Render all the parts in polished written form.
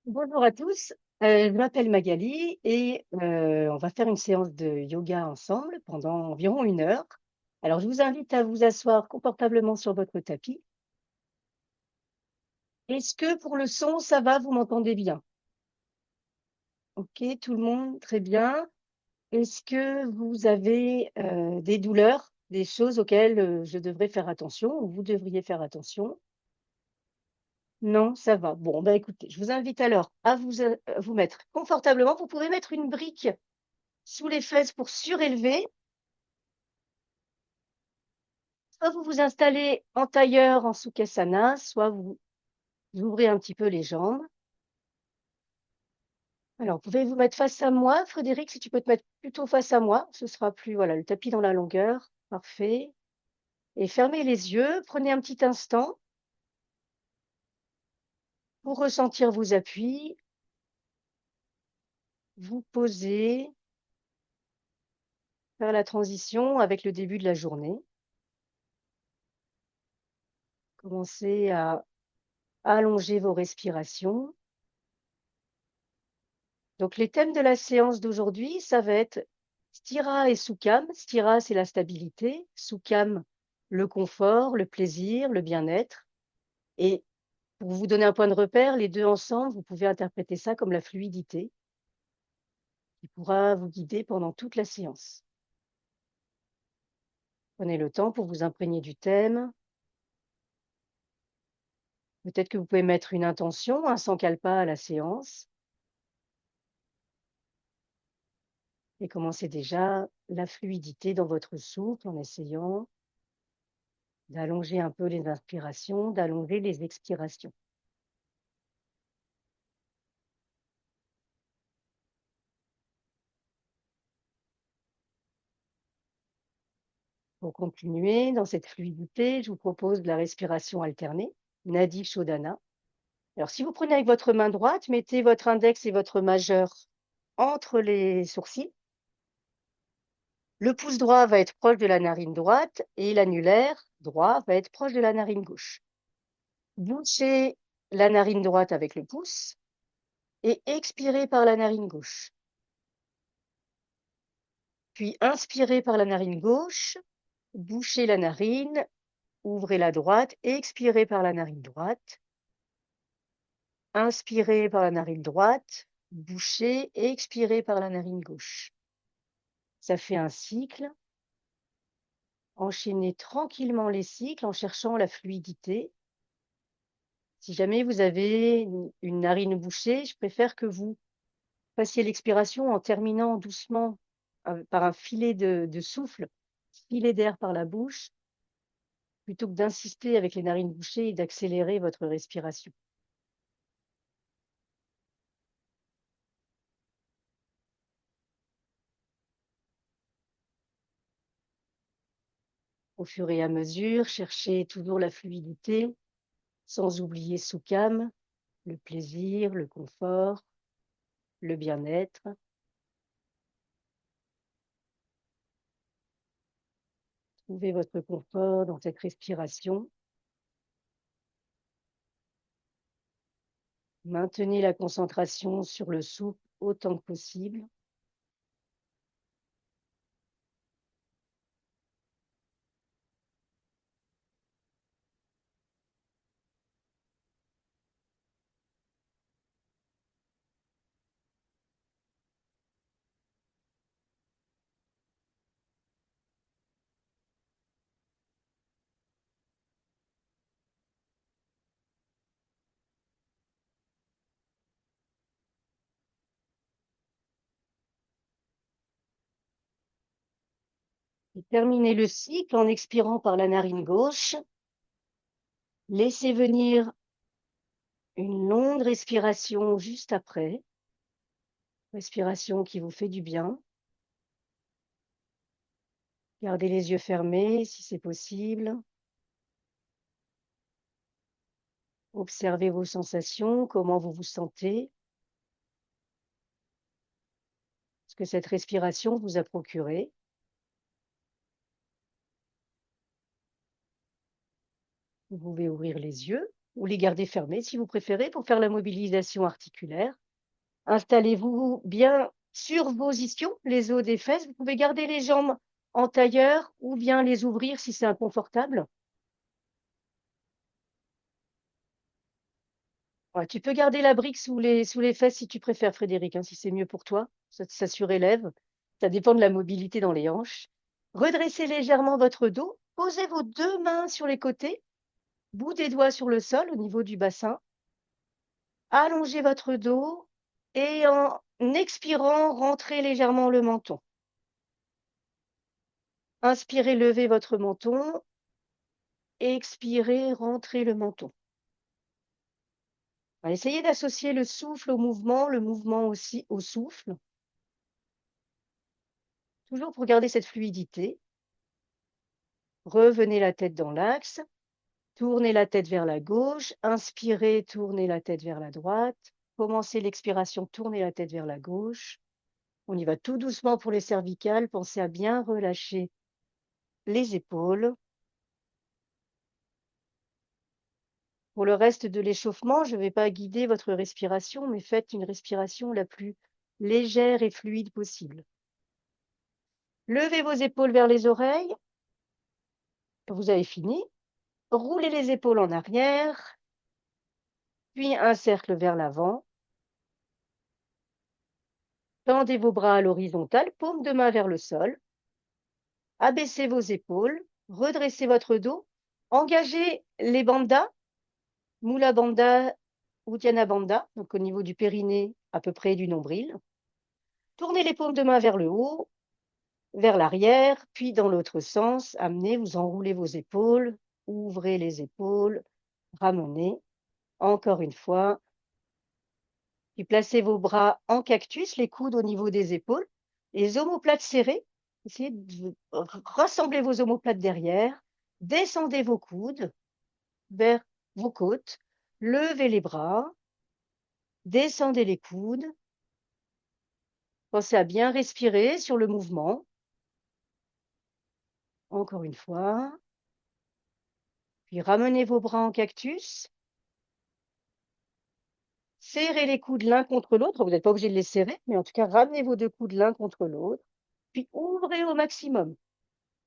Bonjour à tous, je m'appelle Magali et on va faire une séance de yoga ensemble pendant environ 1 heure. Alors je vous invite à vous asseoir confortablement sur votre tapis. Est-ce que pour le son, ça va, vous m'entendez bien? OK, tout le monde? Très bien. Est-ce que vous avez, des douleurs, des choses auxquelles, je devrais faire attention ou vous devriez faire attention? Non, ça va. Bon, bah, écoutez, je vous invite alors à vous mettre confortablement. Vous pouvez mettre une brique sous les fesses pour surélever. Soit vous vous installez en tailleur, en Sukhasana, soit vous ouvrez un petit peu les jambes. Alors, vous pouvez vous mettre face à moi. Frédéric, si tu peux te mettre plutôt face à moi, ce sera plus, voilà, le tapis dans la longueur. Parfait. Et fermez les yeux. Prenez un petit instant pour ressentir vos appuis. Vous posez, faire la transition avec le début de la journée. Commencez à allonger vos respirations. Donc, les thèmes de la séance d'aujourd'hui, ça va être Stira et Sukham. Stira, c'est la stabilité. Sukham, le confort, le plaisir, le bien-être. Et pour vous donner un point de repère, les deux ensemble, vous pouvez interpréter ça comme la fluidité qui pourra vous guider pendant toute la séance. Prenez le temps pour vous imprégner du thème. Peut-être que vous pouvez mettre une intention, un sankalpa à la séance. Et commencez déjà la fluidité dans votre souffle en essayant d'allonger un peu les inspirations, d'allonger les expirations. Pour continuer dans cette fluidité, je vous propose de la respiration alternée, Nadi Shodhana. Alors, si vous prenez avec votre main droite, mettez votre index et votre majeur entre les sourcils. Le pouce droit va être proche de la narine droite et l'annulaire droit va être proche de la narine gauche. Bouchez la narine droite avec le pouce et expirez par la narine gauche. Puis inspirez par la narine gauche, bouchez la narine, ouvrez la droite, expirez par la narine droite. Inspirez par la narine droite, bouchez et expirez par la narine gauche. Ça fait un cycle. Enchaînez tranquillement les cycles en cherchant la fluidité. Si jamais vous avez une narine bouchée, je préfère que vous fassiez l'expiration en terminant doucement par un filet de souffle, filet d'air par la bouche, plutôt que d'insister avec les narines bouchées et d'accélérer votre respiration. Au fur et à mesure, cherchez toujours la fluidité, sans oublier Sukham, le plaisir, le confort, le bien-être. Trouvez votre confort dans cette respiration. Maintenez la concentration sur le souffle autant que possible. Et terminez le cycle en expirant par la narine gauche. Laissez venir une longue respiration juste après. Respiration qui vous fait du bien. Gardez les yeux fermés si c'est possible. Observez vos sensations, comment vous vous sentez, ce que cette respiration vous a procuré. Vous pouvez ouvrir les yeux. ou les garder fermés si vous préférez pour faire la mobilisation articulaire. Installez-vous bien sur vos ischions, les os des fesses. Vous pouvez garder les jambes en tailleur ou bien les ouvrir si c'est inconfortable. Ouais, tu peux garder la brique sous les fesses si tu préfères, Frédéric, hein, si c'est mieux pour toi. Ça surélève. Ça dépend de la mobilité dans les hanches. Redressez légèrement votre dos. Posez vos deux mains sur les côtés, bout des doigts sur le sol au niveau du bassin. Allongez votre dos et en expirant, rentrez légèrement le menton. Inspirez, levez votre menton. Expirez, rentrez le menton. Essayez d'associer le souffle au mouvement, le mouvement aussi au souffle. Toujours pour garder cette fluidité. Revenez la tête dans l'axe. Tournez la tête vers la gauche. Inspirez, tournez la tête vers la droite. Commencez l'expiration, tournez la tête vers la gauche. On y va tout doucement pour les cervicales. Pensez à bien relâcher les épaules. Pour le reste de l'échauffement, je ne vais pas guider votre respiration, mais faites une respiration la plus légère et fluide possible. Levez vos épaules vers les oreilles. Vous avez fini. Roulez les épaules en arrière, puis un cercle vers l'avant. Tendez vos bras à l'horizontale, paume de main vers le sol. Abaissez vos épaules, redressez votre dos. Engagez les bandhas, Mula Bandha, Uddiyana Bandha, donc au niveau du périnée, à peu près du nombril. Tournez les paumes de main vers le haut, vers l'arrière, puis dans l'autre sens. Amenez, vous enroulez vos épaules, ouvrez les épaules, ramenez. Encore une fois. Puis placez vos bras en cactus, les coudes au niveau des épaules, les omoplates serrées. Essayez de rassembler vos omoplates derrière. Descendez vos coudes vers vos côtes. Levez les bras. Descendez les coudes. Pensez à bien respirer sur le mouvement. Encore une fois. Puis ramenez vos bras en cactus. Serrez les coudes l'un contre l'autre. Vous n'êtes pas obligé de les serrer, mais en tout cas, ramenez vos deux coudes l'un contre l'autre. Puis ouvrez au maximum.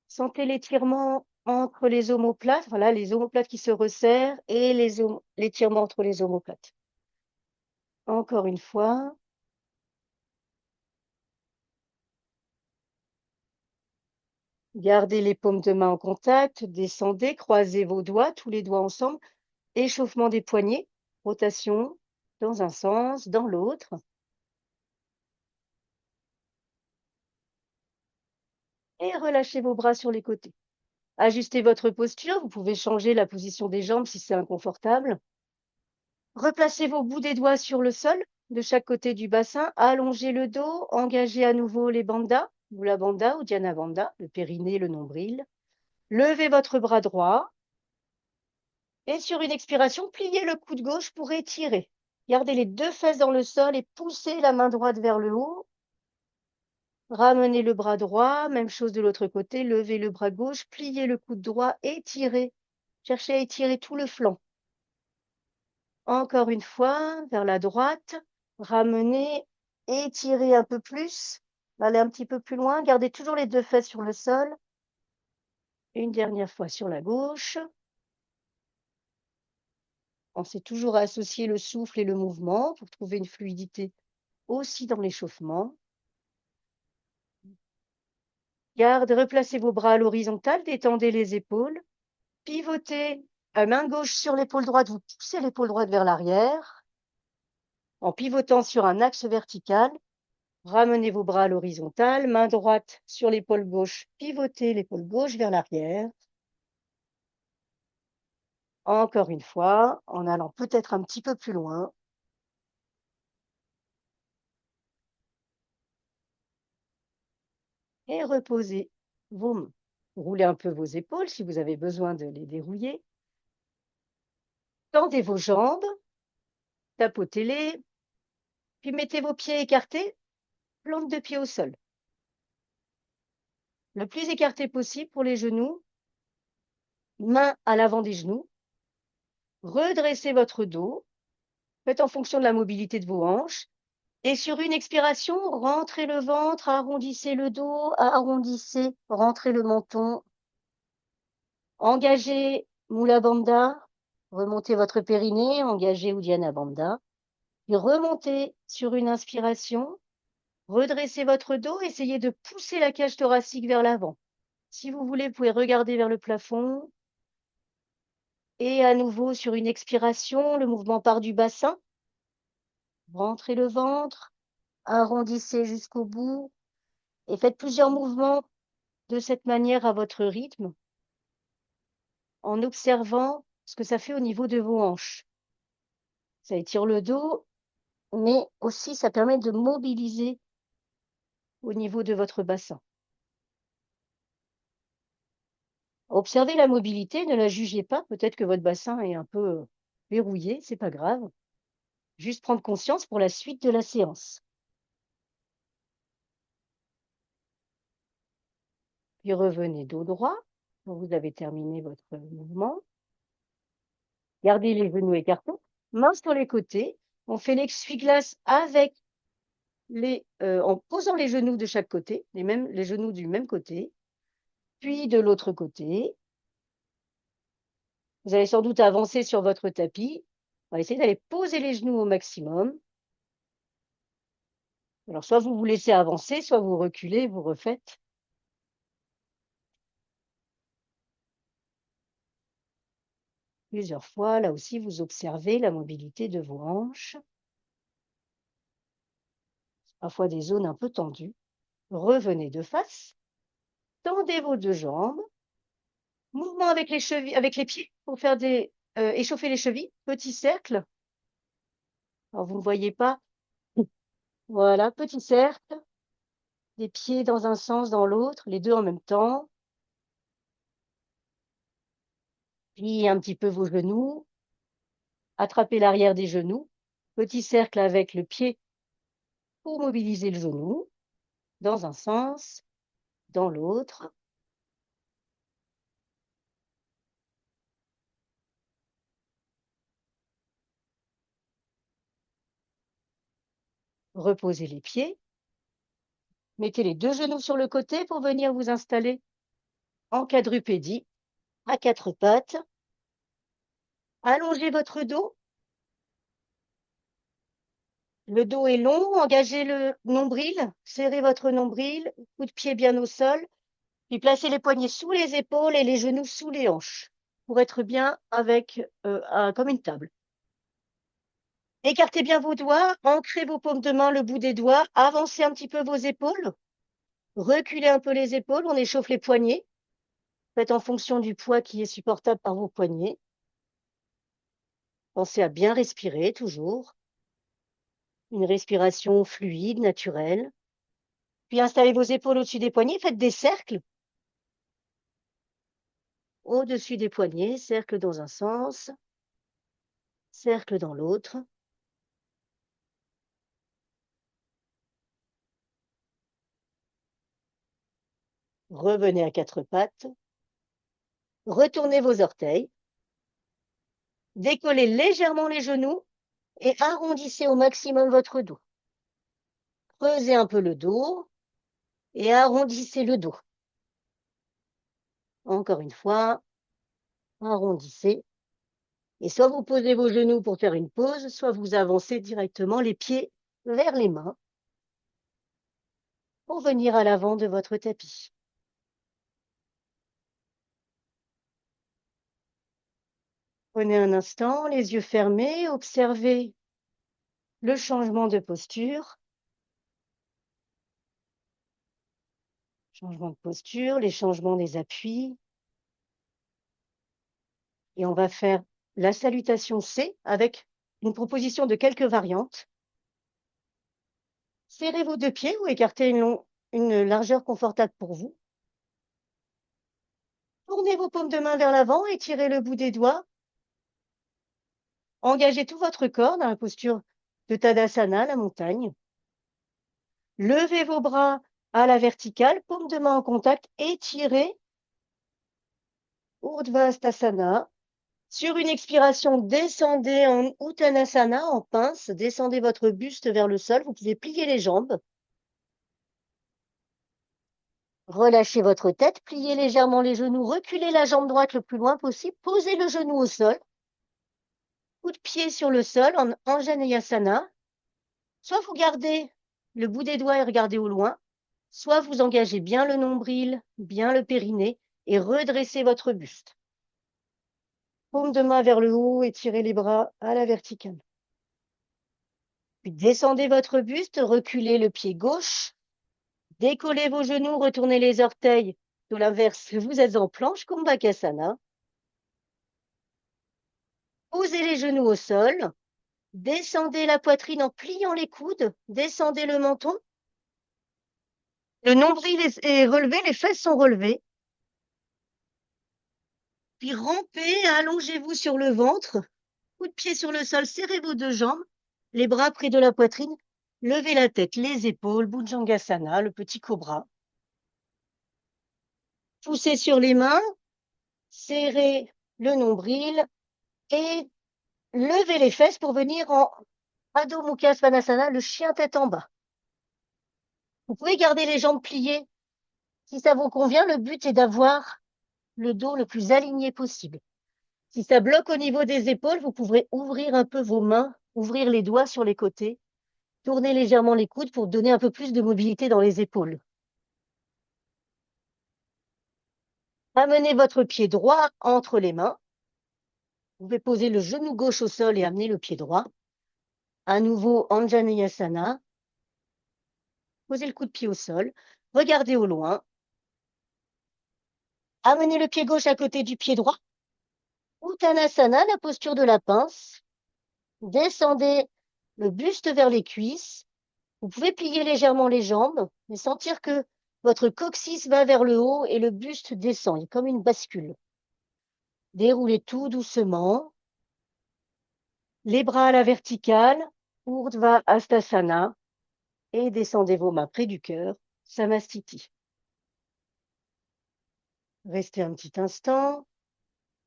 Sentez l'étirement entre les omoplates, voilà, les omoplates qui se resserrent et l'étirement entre les omoplates. Encore une fois. Gardez les paumes de main en contact, descendez, croisez vos doigts, tous les doigts ensemble. Échauffement des poignets, rotation dans un sens, dans l'autre. Et relâchez vos bras sur les côtés. Ajustez votre posture, vous pouvez changer la position des jambes si c'est inconfortable. Replacez vos bouts des doigts sur le sol, de chaque côté du bassin. Allongez le dos, engagez à nouveau les bandhas, Mula Bandha ou Uddiyana Bandha, le périnée, le nombril. Levez votre bras droit. Et sur une expiration, pliez le coude gauche pour étirer. Gardez les deux fesses dans le sol et poussez la main droite vers le haut. Ramenez le bras droit, même chose de l'autre côté. Levez le bras gauche, pliez le coude droit, étirez. Cherchez à étirer tout le flanc. Encore une fois, vers la droite, ramenez, étirez un peu plus, allez un petit peu plus loin, gardez toujours les deux fesses sur le sol. Une dernière fois sur la gauche. Pensez toujours à associer le souffle et le mouvement pour trouver une fluidité aussi dans l'échauffement. Replacez vos bras à l'horizontale, détendez les épaules, pivotez à main gauche sur l'épaule droite, vous poussez l'épaule droite vers l'arrière, en pivotant sur un axe vertical. Ramenez vos bras à l'horizontale, main droite sur l'épaule gauche, pivotez l'épaule gauche vers l'arrière. Encore une fois, en allant peut-être un petit peu plus loin. Et reposez vos mains. Roulez un peu vos épaules si vous avez besoin de les dérouiller. Tendez vos jambes, tapotez-les, puis mettez vos pieds écartés, plante de pied au sol. Le plus écarté possible pour les genoux, main à l'avant des genoux. redressez votre dos, faites en fonction de la mobilité de vos hanches. Et sur une expiration, rentrez le ventre, arrondissez le dos, arrondissez, rentrez le menton. Engagez Mula Bandha, remontez votre périnée, engagez Uddiyana Bandha. Puis remontez sur une inspiration, redressez votre dos, essayez de pousser la cage thoracique vers l'avant. Si vous voulez, vous pouvez regarder vers le plafond. Et à nouveau, sur une expiration, le mouvement part du bassin. Rentrez le ventre, arrondissez jusqu'au bout et faites plusieurs mouvements de cette manière à votre rythme, en observant ce que ça fait au niveau de vos hanches. Ça étire le dos, mais aussi ça permet de mobiliser au niveau de votre bassin. Observez la mobilité, ne la jugez pas. Peut-être que votre bassin est un peu verrouillé, c'est pas grave. Juste prendre conscience pour la suite de la séance. Puis revenez dos droit. Quand vous avez terminé votre mouvement. Gardez les genoux écartés, mains sur les côtés. On fait l'essuie-glace avec en posant les genoux de chaque côté, les genoux du même côté, puis de l'autre côté. Vous allez sans doute avancer sur votre tapis. On va essayer d'aller poser les genoux au maximum. Alors, soit vous vous laissez avancer, soit vous reculez, vous refaites. Plusieurs fois, là aussi, vous observez la mobilité de vos hanches. Parfois des zones un peu tendues. Revenez de face. Tendez vos deux jambes. Mouvement avec les chevilles, avec les pieds pour faire échauffer les chevilles. Petit cercle. Alors, vous ne voyez pas. Voilà, petit cercle. Des pieds dans un sens, dans l'autre, les deux en même temps. Pliez un petit peu vos genoux. Attrapez l'arrière des genoux. Petit cercle avec le pied pour mobiliser le genou. Dans un sens, dans l'autre. Reposez les pieds. Mettez les deux genoux sur le côté pour venir vous installer en quadrupédie, à quatre pattes. Allongez votre dos. Le dos est long, engagez le nombril, serrez votre nombril, coup de pied bien au sol, puis placez les poignets sous les épaules et les genoux sous les hanches pour être bien avec comme une table. Écartez bien vos doigts, ancrez vos paumes de main, le bout des doigts, avancez un petit peu vos épaules, reculez un peu les épaules, on échauffe les poignets. Faites en fonction du poids qui est supportable par vos poignets. Pensez à bien respirer toujours. Une respiration fluide, naturelle. Puis installez vos épaules au-dessus des poignets, faites des cercles. Au-dessus des poignets, cercle dans un sens, cercle dans l'autre. Revenez à quatre pattes. Retournez vos orteils. Décollez légèrement les genoux et arrondissez au maximum votre dos. Creusez un peu le dos et arrondissez le dos. Encore une fois, arrondissez. Et soit vous posez vos genoux pour faire une pause, soit vous avancez directement les pieds vers les mains pour venir à l'avant de votre tapis. Prenez un instant, les yeux fermés, observez le changement de posture. Changement de posture, les changements des appuis. Et on va faire la salutation C avec une proposition de quelques variantes. Serrez vos deux pieds ou écartez une largeur confortable pour vous. Tournez vos paumes de main vers l'avant, étirez le bout des doigts. Engagez tout votre corps dans la posture de Tadasana, la montagne. Levez vos bras à la verticale, paumes de main en contact, étirez. Urdhva Hastasana. Sur une expiration, descendez en Uttanasana, en pince, descendez votre buste vers le sol. Vous pouvez plier les jambes. Relâchez votre tête, pliez légèrement les genoux, reculez la jambe droite le plus loin possible, posez le genou au sol, coup de pied sur le sol en Anjaneyasana. Soit vous gardez le bout des doigts et regardez au loin, soit vous engagez bien le nombril, bien le périnée et redressez votre buste. Paume de main vers le haut, étirez les bras à la verticale. Puis descendez votre buste, reculez le pied gauche, décollez vos genoux, retournez les orteils. De l'inverse, vous êtes en planche, Kumbhakasana. Posez les genoux au sol, descendez la poitrine en pliant les coudes, descendez le menton. Le nombril est relevé, les fesses sont relevées. Puis rampez, allongez-vous sur le ventre, coup de pied sur le sol, serrez vos deux jambes, les bras près de la poitrine, levez la tête, les épaules, Bhujangasana, le petit cobra. Poussez sur les mains, serrez le nombril et levez les fesses pour venir en Adho Mukha Svanasana, le chien tête en bas. Vous pouvez garder les jambes pliées. Si ça vous convient, le but est d'avoir le dos le plus aligné possible. Si ça bloque au niveau des épaules, vous pourrez ouvrir un peu vos mains, ouvrir les doigts sur les côtés, tourner légèrement les coudes pour donner un peu plus de mobilité dans les épaules. Amenez votre pied droit entre les mains. Vous pouvez poser le genou gauche au sol et amener le pied droit. À nouveau, Anjaneyasana. Posez le coup de pied au sol. Regardez au loin. Amenez le pied gauche à côté du pied droit. Uttanasana, la posture de la pince. Descendez le buste vers les cuisses. Vous pouvez plier légèrement les jambes et sentir que votre coccyx va vers le haut et le buste descend. Il est comme une bascule. Déroulez tout doucement. Les bras à la verticale, Urdhva Hastasana, et descendez vos mains près du cœur, Samastiti. Restez un petit instant.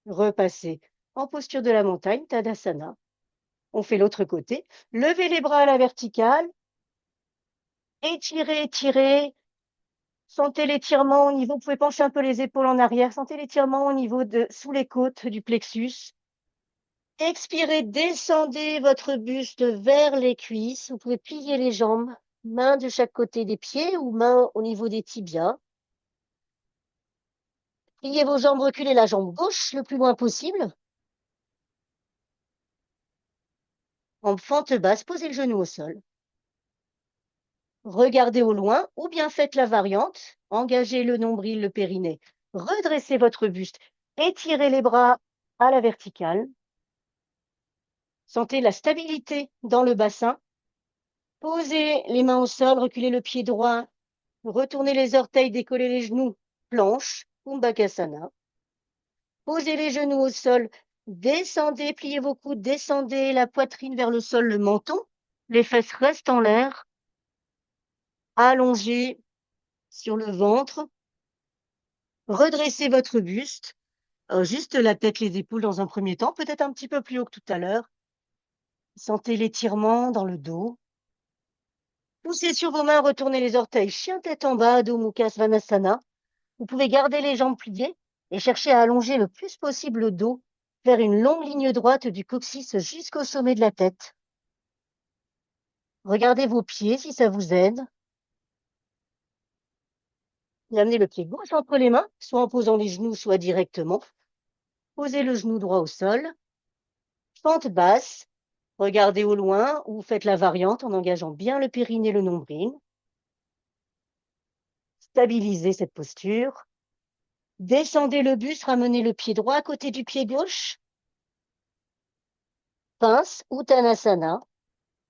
Repassez en posture de la montagne, Tadasana. On fait l'autre côté. Levez les bras à la verticale. Étirez, étirez. Sentez l'étirement au niveau. Vous pouvez pencher un peu les épaules en arrière. Sentez l'étirement au niveau de sous les côtes du plexus. Expirez, descendez votre buste vers les cuisses. Vous pouvez plier les jambes, main de chaque côté des pieds ou main au niveau des tibias. Pliez vos jambes, reculez la jambe gauche le plus loin possible. En fente basse, posez le genou au sol. Regardez au loin ou bien faites la variante. Engagez le nombril, le périnée. Redressez votre buste. Étirez les bras à la verticale. Sentez la stabilité dans le bassin. Posez les mains au sol, reculez le pied droit. Retournez les orteils, décollez les genoux. Planche, Kumbhakasana. Posez les genoux au sol. Descendez, pliez vos coudes, descendez la poitrine vers le sol, le menton. Les fesses restent en l'air. Allongez sur le ventre. Redressez votre buste. Juste la tête, les épaules dans un premier temps, peut-être un petit peu plus haut que tout à l'heure. Sentez l'étirement dans le dos. Poussez sur vos mains, retournez les orteils. Chien tête en bas, Adho Mukha Svanasana. Vous pouvez garder les jambes pliées et chercher à allonger le plus possible le dos vers une longue ligne droite du coccyx jusqu'au sommet de la tête. Regardez vos pieds si ça vous aide. Et amenez le pied gauche entre les mains, soit en posant les genoux, soit directement. Posez le genou droit au sol. Fente basse. Regardez au loin ou faites la variante en engageant bien le périnée et le nombril. Stabilisez cette posture. Descendez le buste, ramenez le pied droit à côté du pied gauche. Pince, Uttanasana.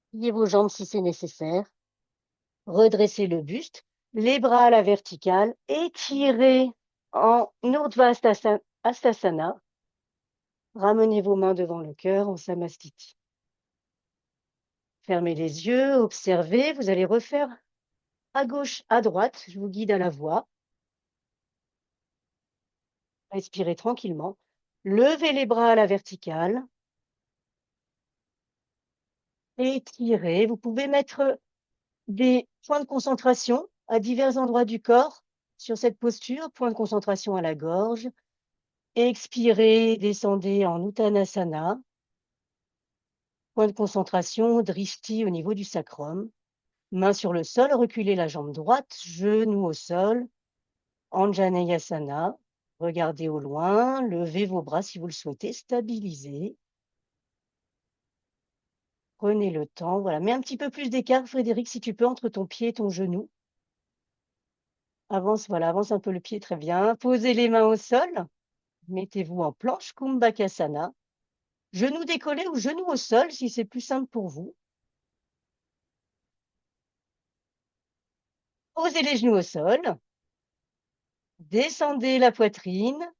Pliez vos jambes si c'est nécessaire. Redressez le buste, les bras à la verticale, étirez en Urdhva Hastasana. Ramenez vos mains devant le cœur en Samastiti. Fermez les yeux, observez, vous allez refaire à gauche, à droite, je vous guide à la voix. Respirez tranquillement. Levez les bras à la verticale. Étirez. Vous pouvez mettre des points de concentration à divers endroits du corps sur cette posture. Point de concentration à la gorge. Expirez, descendez en Uttanasana. Point de concentration, Drishti au niveau du sacrum. Main sur le sol, reculez la jambe droite, genou au sol. Anjaneyasana. Regardez au loin, levez vos bras si vous le souhaitez, stabilisez. Prenez le temps, voilà. Mets un petit peu plus d'écart, Frédéric, si tu peux, entre ton pied et ton genou. Avance, voilà, avance un peu le pied, très bien. Posez les mains au sol. Mettez-vous en planche, Kumbhakasana. Genou décollé ou genou au sol, si c'est plus simple pour vous. Posez les genoux au sol. Descendez la poitrine.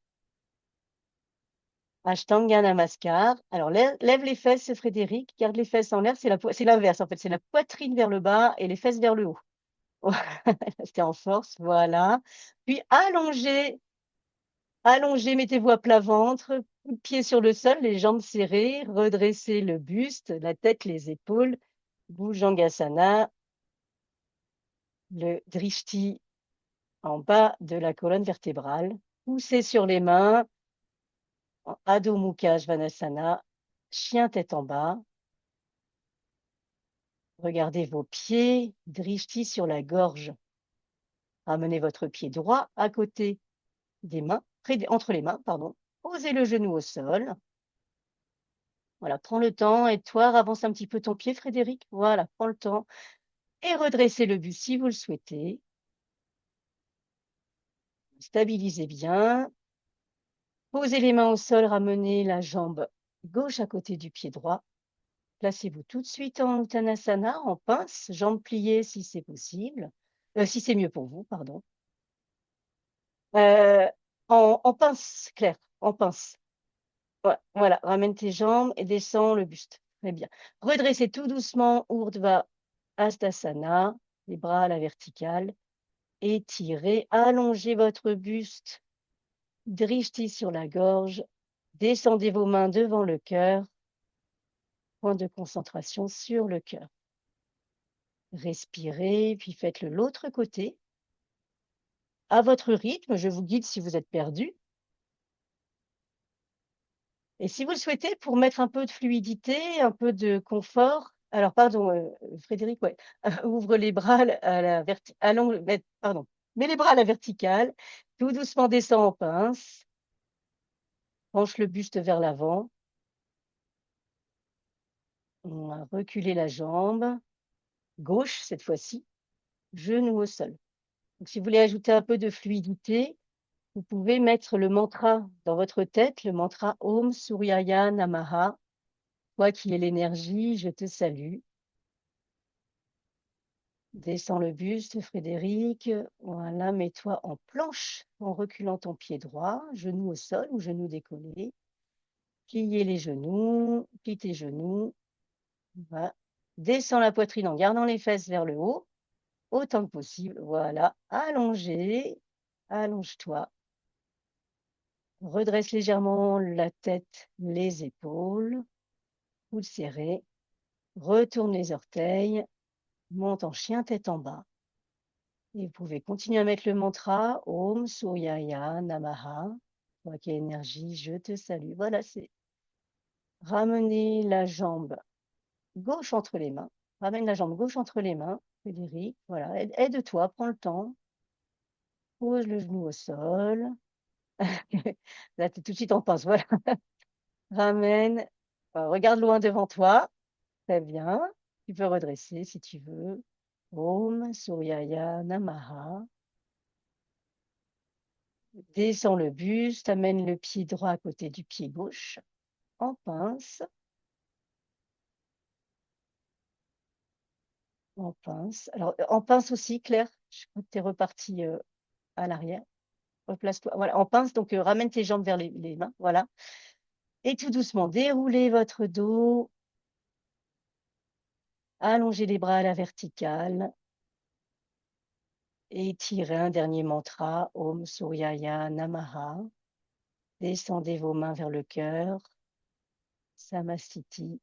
Ashtanga Namaskar. Alors, lève les fesses, Frédéric. Garde les fesses en l'air. C'est l'inverse, en fait. C'est la poitrine vers le bas et les fesses vers le haut. Restez en force. Voilà. Puis, allongez, mettez-vous à plat ventre. Pieds sur le sol, les jambes serrées. Redressez le buste, la tête, les épaules. Bhujangasana. Le drishti en bas de la colonne vertébrale. Poussez sur les mains. Adho Mukha Svanasana. Chien tête en bas. Regardez vos pieds, drishti sur la gorge. Ramenez votre pied droit à côté des mains, entre les mains, pardon. Posez le genou au sol. Voilà, prends le temps et toi, avance un petit peu ton pied, Frédéric. Voilà, prends le temps. Et redressez le buste si vous le souhaitez. Stabilisez bien. Posez les mains au sol, ramenez la jambe gauche à côté du pied droit. Placez-vous tout de suite en Uttanasana, en pince, jambes pliées si c'est possible. Si c'est mieux pour vous, pardon. Euh, en pince, Claire, en pince. Ouais, voilà, ramène tes jambes et descends le buste. Très bien. Redressez tout doucement, Urdhva Hastasana, les bras à la verticale. Étirez, allongez votre buste. Drishti sur la gorge. Descendez vos mains devant le cœur. Point de concentration sur le cœur. Respirez, puis faites-le l'autre côté. À votre rythme, je vous guide si vous êtes perdu. Et si vous le souhaitez, pour mettre un peu de fluidité, un peu de confort, alors pardon, Frédéric, ouais, ouvre les bras à la pardon, mets les bras à la verticale, tout doucement descend en pince, penche le buste vers l'avant, on va reculer la jambe, gauche cette fois-ci, genou au sol. Donc, si vous voulez ajouter un peu de fluidité, vous pouvez mettre le mantra dans votre tête, le mantra Om Suryaya Namaha. Toi qui es l'énergie, je te salue. Descends le buste, Frédéric. Voilà, mets-toi en planche en reculant ton pied droit, genou au sol ou genou décollé. Pliez les genoux, plie tes genoux. Voilà. Descends la poitrine en gardant les fesses vers le haut, autant que possible. Voilà, allongé, allonge-toi. Redresse légèrement la tête, les épaules, coudes serrés. Retourne les orteils, monte en chien tête en bas. Et vous pouvez continuer à mettre le mantra Om Suryaya Namaha. Toi qui es énergie, je te salue. Voilà, c'est ramener la jambe gauche entre les mains. Ramène la jambe gauche entre les mains, Frédéric. Voilà, aide-toi, prends le temps. Pose le genou au sol. Là, tu es tout de suite en pince. Voilà. Ramène. Regarde loin devant toi. Très bien. Tu peux redresser si tu veux. Om Suryaya Namaha. Descends le buste, amène le pied droit à côté du pied gauche, en pince, en pince. Alors, en pince aussi, Claire, je crois que tu es reparti à l'arrière. Replace-toi. Voilà, en pince, donc ramène tes jambes vers les mains, voilà. Et tout doucement, déroulez votre dos, allongez les bras à la verticale et tirez un dernier mantra, Om Suryaya Namaha. Descendez vos mains vers le cœur. Samastiti.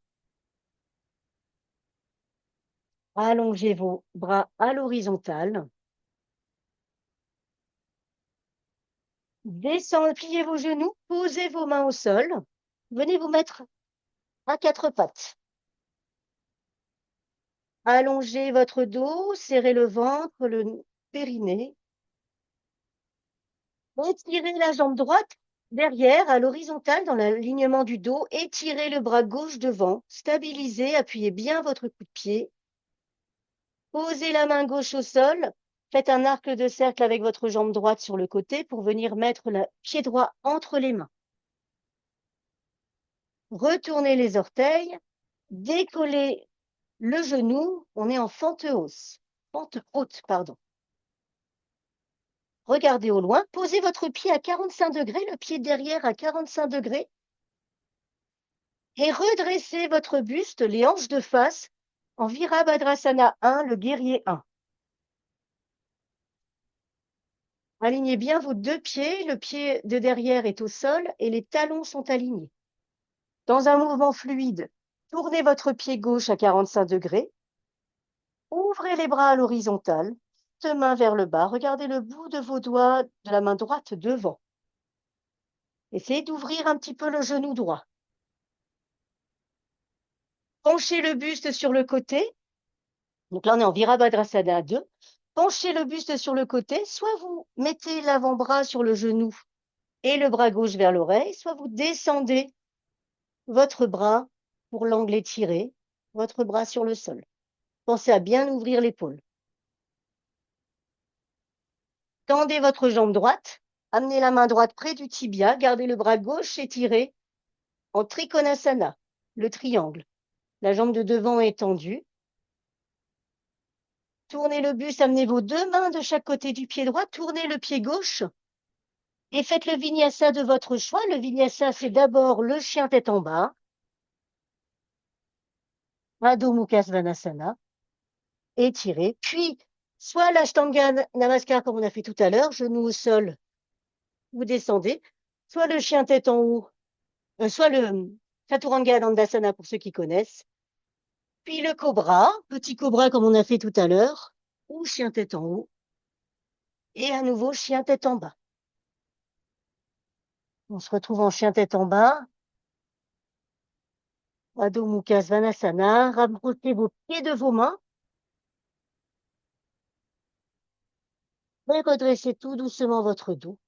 Allongez vos bras à l'horizontale. Descendez, pliez vos genoux, posez vos mains au sol. Venez vous mettre à quatre pattes. Allongez votre dos, serrez le ventre, le périnée. Étirez la jambe droite derrière à l'horizontale dans l'alignement du dos. Étirez le bras gauche devant. Stabilisez, appuyez bien votre coup de pied. Posez la main gauche au sol. Faites un arc de cercle avec votre jambe droite sur le côté pour venir mettre le pied droit entre les mains. Retournez les orteils. Décollez le genou. On est en fente haute. Fente haute, pardon. Regardez au loin. Posez votre pied à 45 degrés, le pied derrière à 45 degrés. Et redressez votre buste, les hanches de face, en Virabhadrasana 1, le guerrier 1. Alignez bien vos deux pieds, le pied de derrière est au sol et les talons sont alignés. Dans un mouvement fluide, tournez votre pied gauche à 45 degrés, ouvrez les bras à l'horizontale, deux mains vers le bas, regardez le bout de vos doigts de la main droite devant. Essayez d'ouvrir un petit peu le genou droit. Penchez le buste sur le côté. Donc là, on est en Virabhadrasana 2. Penchez le buste sur le côté, soit vous mettez l'avant-bras sur le genou et le bras gauche vers l'oreille, soit vous descendez votre bras pour l'angle étiré, votre bras sur le sol. Pensez à bien ouvrir l'épaule. Tendez votre jambe droite, amenez la main droite près du tibia, gardez le bras gauche étiré en Trikonasana, le triangle. La jambe de devant est tendue. Tournez le buste, amenez vos deux mains de chaque côté du pied droit, tournez le pied gauche et faites le vinyasa de votre choix. Le vinyasa, c'est d'abord le chien tête en bas, Adho Mukha Svanasana, étirez, puis soit l'Ashtanga Namaskar comme on a fait tout à l'heure, genou au sol, vous descendez, soit le chien tête en haut, soit le Chaturanga Dandasana pour ceux qui connaissent, puis le cobra, petit cobra comme on a fait tout à l'heure, ou chien tête en haut, et à nouveau chien tête en bas. On se retrouve en chien tête en bas. Adho Mukha Svanasana, rapprochez vos pieds de vos mains. Et redressez tout doucement votre dos.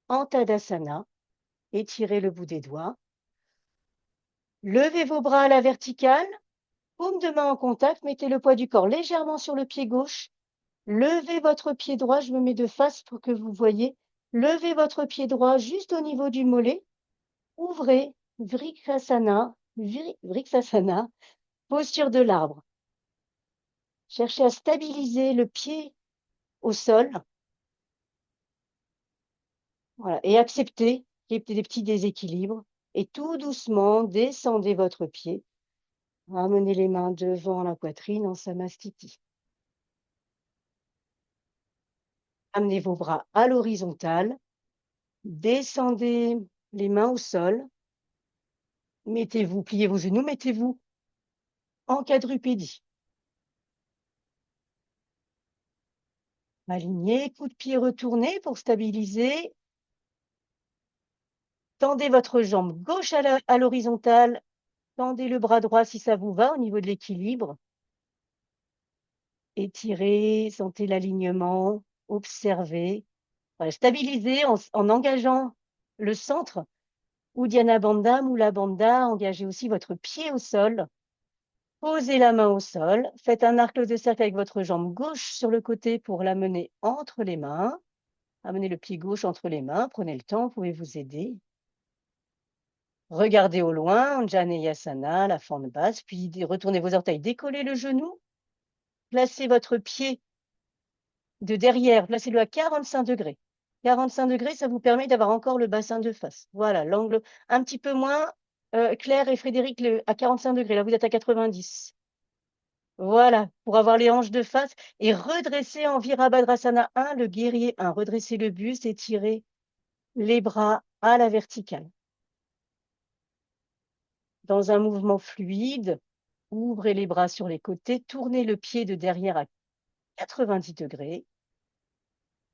En Tadasana, étirez le bout des doigts. Levez vos bras à la verticale. Paume de main en contact, mettez le poids du corps légèrement sur le pied gauche. Levez votre pied droit, je me mets de face pour que vous voyez. Levez votre pied droit juste au niveau du mollet. Ouvrez, Vriksasana, Vriksasana, posture de l'arbre. Cherchez à stabiliser le pied au sol. Voilà. Et acceptez qu'il y ait des petits déséquilibres. Et tout doucement, descendez votre pied. Ramenez les mains devant la poitrine en Samastiti. Amenez vos bras à l'horizontale. Descendez les mains au sol. Mettez-vous, pliez vos genoux, mettez-vous en quadrupédie. Alignez, coup de pied retourné pour stabiliser. Tendez votre jambe gauche à l'horizontale. Tendez le bras droit si ça vous va au niveau de l'équilibre. Étirez, sentez l'alignement, observez. Voilà, stabilisez en engageant le centre. Uddiyana Bandha, Mula Bandha, engagez aussi votre pied au sol. Posez la main au sol. Faites un arc de cercle avec votre jambe gauche sur le côté pour l'amener entre les mains. Amenez le pied gauche entre les mains. Prenez le temps, vous pouvez vous aider. Regardez au loin, Anjaneyasana, la fente basse, puis retournez vos orteils, décollez le genou. Placez votre pied de derrière, placez-le à 45 degrés. 45 degrés, ça vous permet d'avoir encore le bassin de face. Voilà, l'angle un petit peu moins Claire et Frédéric à 45 degrés. Là, vous êtes à 90. Voilà, pour avoir les hanches de face et redresser en Virabhadrasana 1, le guerrier 1. Redressez le buste, étirez les bras à la verticale. Dans un mouvement fluide, ouvrez les bras sur les côtés, tournez le pied de derrière à 90 degrés.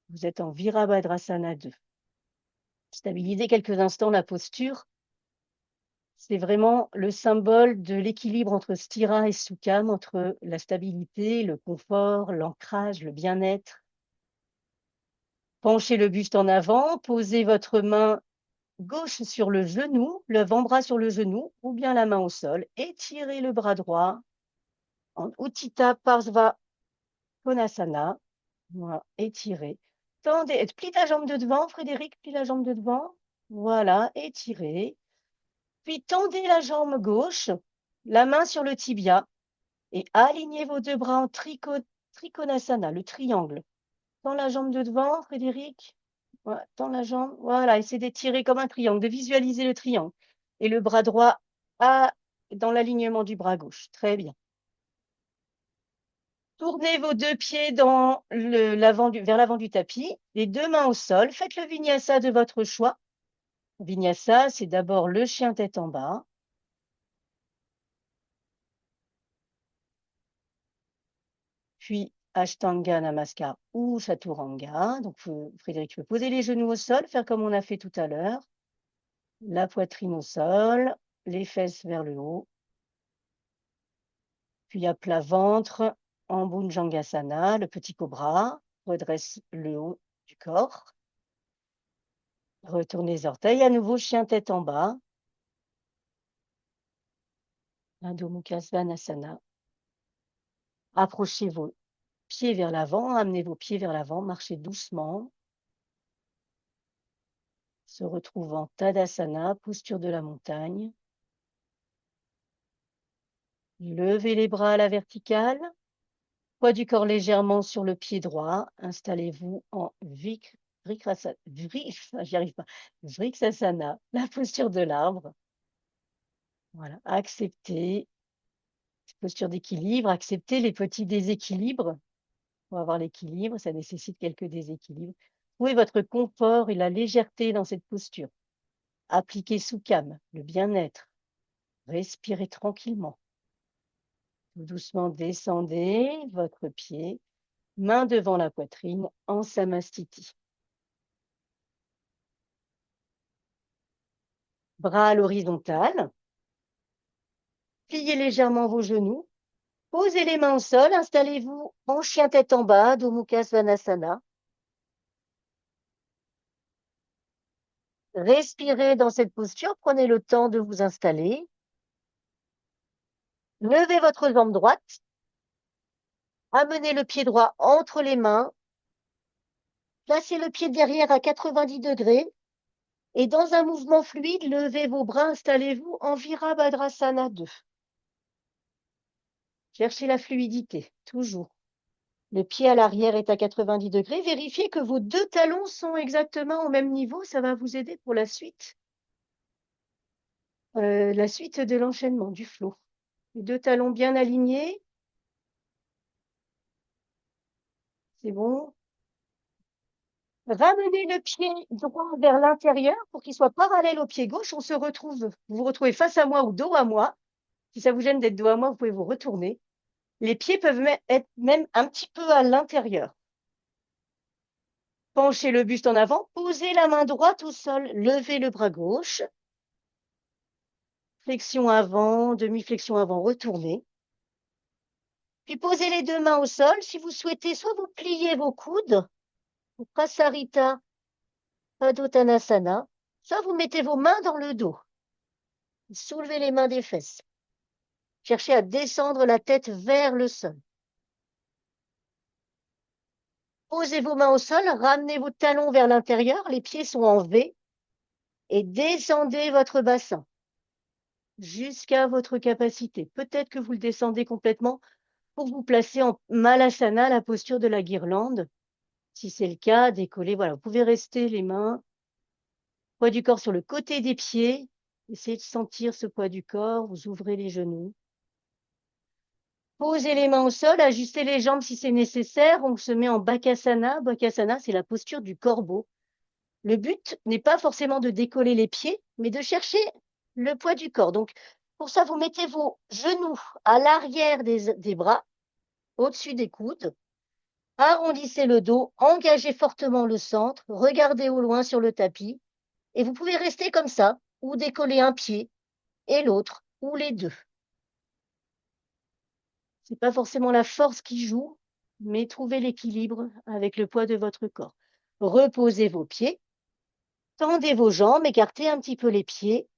Vous êtes en Virabhadrasana 2. Stabilisez quelques instants la posture. C'est vraiment le symbole de l'équilibre entre Sthira et Sukham, entre la stabilité, le confort, l'ancrage, le bien-être. Penchez le buste en avant, posez votre main gauche sur le genou, l'avant-bras sur le genou, ou bien la main au sol. Étirez le bras droit en Utthita Parsva Konasana. Voilà, étirez. Tendez, plie ta jambe de devant, Frédéric, plie la jambe de devant. Voilà, étirez. Puis tendez la jambe gauche, la main sur le tibia, et alignez vos deux bras en Trikonasana, le triangle. Tends la jambe de devant, Frédéric. Voilà, tends la jambe. Voilà, essayez d'étirer comme un triangle, de visualiser le triangle. Et le bras droit dans l'alignement du bras gauche. Très bien. Tournez vos deux pieds vers l'avant du tapis, les deux mains au sol. Faites le vinyasa de votre choix. Vinyasa, c'est d'abord le chien tête en bas. Puis Ashtanga Namaskar ou Chaturanga. Donc, Frédéric, tu peux poser les genoux au sol, faire comme on a fait tout à l'heure. La poitrine au sol, les fesses vers le haut. Puis à plat ventre, en Bhujangasana, le petit cobra. Redresse le haut du corps. Retournez les orteils. À nouveau, chien tête en bas. Adho Mukha Svanasana. Approchez vos pieds vers l'avant, amenez vos pieds vers l'avant, marchez doucement. Se retrouve en Tadasana, posture de la montagne. Levez les bras à la verticale. Poids du corps légèrement sur le pied droit. Installez-vous en Vriksasana, la posture de l'arbre. Voilà, acceptez posture d'équilibre, acceptez les petits déséquilibres. Pour avoir l'équilibre, ça nécessite quelques déséquilibres. Trouvez votre confort et la légèreté dans cette posture. Appliquez Sukham, le bien-être. Respirez tranquillement. Tout doucement descendez votre pied, main devant la poitrine en Samastiti. Bras à l'horizontale. Pliez légèrement vos genoux. Posez les mains au sol. Installez-vous en chien tête en bas, Adho Mukha Svanasana. Respirez dans cette posture. Prenez le temps de vous installer. Levez votre jambe droite. Amenez le pied droit entre les mains. Placez le pied derrière à 90 degrés. Et dans un mouvement fluide, levez vos bras. Installez-vous en Virabhadrasana 2. Cherchez la fluidité, toujours. Le pied à l'arrière est à 90 degrés. Vérifiez que vos deux talons sont exactement au même niveau. Ça va vous aider pour la suite. La suite de l'enchaînement, du flow. Les deux talons bien alignés. C'est bon. Ramenez le pied droit vers l'intérieur pour qu'il soit parallèle au pied gauche. On se retrouve, vous vous retrouvez face à moi ou dos à moi. Si ça vous gêne d'être dos à moi, vous pouvez vous retourner. Les pieds peuvent être même un petit peu à l'intérieur. Penchez le buste en avant, posez la main droite au sol, levez le bras gauche. Flexion avant, demi-flexion avant, retournez. Puis posez les deux mains au sol. Si vous souhaitez, soit vous pliez vos coudes, ou Prasarita Padottanasana, soit vous mettez vos mains dans le dos. Soulevez les mains des fesses. Cherchez à descendre la tête vers le sol. Posez vos mains au sol, ramenez vos talons vers l'intérieur, les pieds sont en V, et descendez votre bassin jusqu'à votre capacité. Peut-être que vous le descendez complètement pour vous placer en Malasana, la posture de la guirlande. Si c'est le cas, décollez. Voilà, vous pouvez rester les mains, poids du corps sur le côté des pieds. Essayez de sentir ce poids du corps. Vous ouvrez les genoux. Posez les mains au sol, ajustez les jambes si c'est nécessaire. On se met en Bakasana. Bakasana, c'est la posture du corbeau. Le but n'est pas forcément de décoller les pieds, mais de chercher le poids du corps. Donc, pour ça, vous mettez vos genoux à l'arrière des bras, au-dessus des coudes. Arrondissez le dos, engagez fortement le centre, regardez au loin sur le tapis. Et vous pouvez rester comme ça, ou décoller un pied et l'autre, ou les deux. Ce n'est pas forcément la force qui joue, mais trouvez l'équilibre avec le poids de votre corps. Reposez vos pieds, tendez vos jambes, écartez un petit peu les pieds.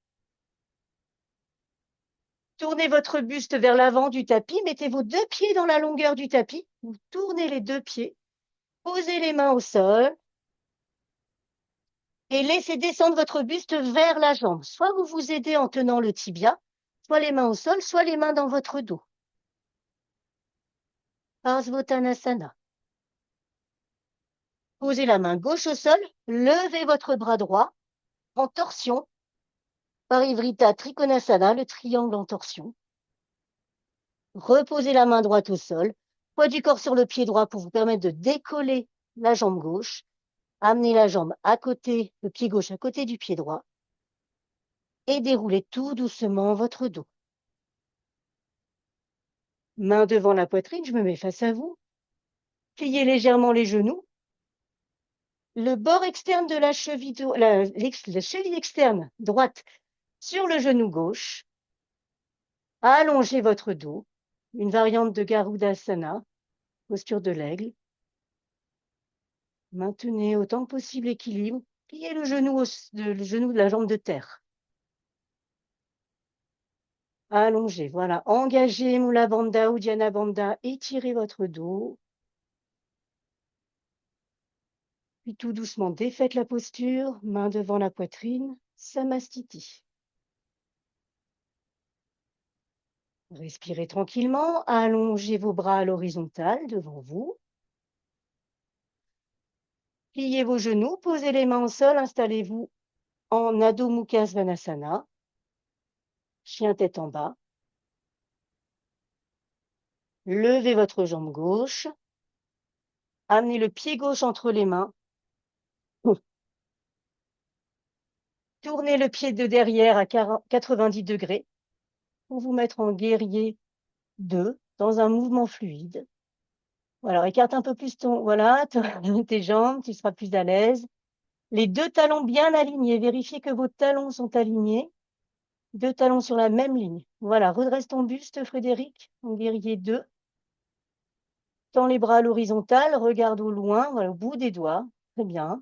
Tournez votre buste vers l'avant du tapis, mettez vos deux pieds dans la longueur du tapis, vous tournez les deux pieds, posez les mains au sol et laissez descendre votre buste vers la jambe. Soit vous vous aidez en tenant le tibia, soit les mains au sol, soit les mains dans votre dos. Parsvottanasana. Posez la main gauche au sol, levez votre bras droit en torsion, Parivrtta Trikonasana, le triangle en torsion. Reposez la main droite au sol, poids du corps sur le pied droit pour vous permettre de décoller la jambe gauche. Amenez la jambe à côté, le pied gauche à côté du pied droit et déroulez tout doucement votre dos. Main devant la poitrine, je me mets face à vous. Pliez légèrement les genoux. Le bord externe de la cheville, la cheville externe droite sur le genou gauche. Allongez votre dos. Une variante de Garudasana, posture de l'aigle. Maintenez autant que possible l'équilibre. Pliez le genou de la jambe de terre. Allongez, voilà. Engagez Mula Bandha ou Dhyana Bandha. Étirez votre dos. Puis tout doucement, défaites la posture, main devant la poitrine, Samastiti. Respirez tranquillement, allongez vos bras à l'horizontale devant vous. Pliez vos genoux, posez les mains au sol, installez-vous en Adho Mukha Svanasana, chien tête en bas. Levez votre jambe gauche, amenez le pied gauche entre les mains. Tournez le pied de derrière à 90 degrés pour vous mettre en guerrier 2 dans un mouvement fluide. Alors, écarte un peu plus tes jambes, tu seras plus à l'aise. Les deux talons bien alignés. Vérifiez que vos talons sont alignés. Deux talons sur la même ligne. Voilà, redresse ton buste, Frédéric, en guerrier 2. Tends les bras à l'horizontale, regarde au loin, voilà, au bout des doigts. Très bien.